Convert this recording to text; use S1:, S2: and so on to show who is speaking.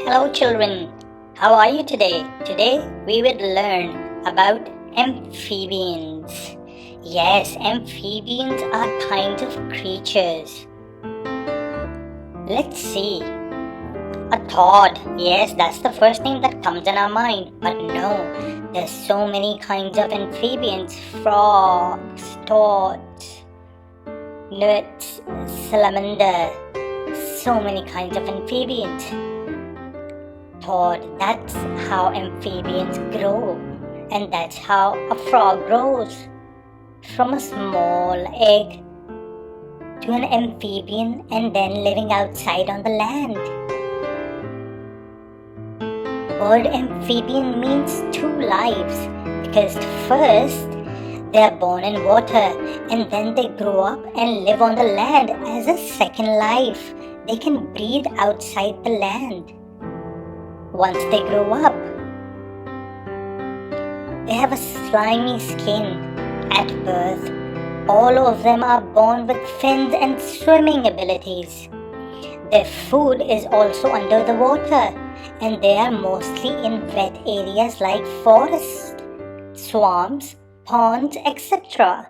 S1: Hello children, how are you today? Today we will learn about amphibians. Yes, amphibians are kinds of creatures. Let's see. A toad. Yes, that's the first thing that comes in our mind. But no, there's so many kinds of amphibians. Frogs, toads, newts, salamander. So many kinds of amphibians. Toad, that's how amphibians grow, and that's how a frog grows, from a small egg to an amphibian and then living outside on the land. Word amphibian means two lives, because first they are born in water and then they grow up and live on the land as a second life. They can breathe outside the land. Once they grow up, they have a slimy skin at birth. All of them are born with fins and swimming abilities. Their food is also under the water, and they are mostly in wet areas like forests, swamps, ponds, etc.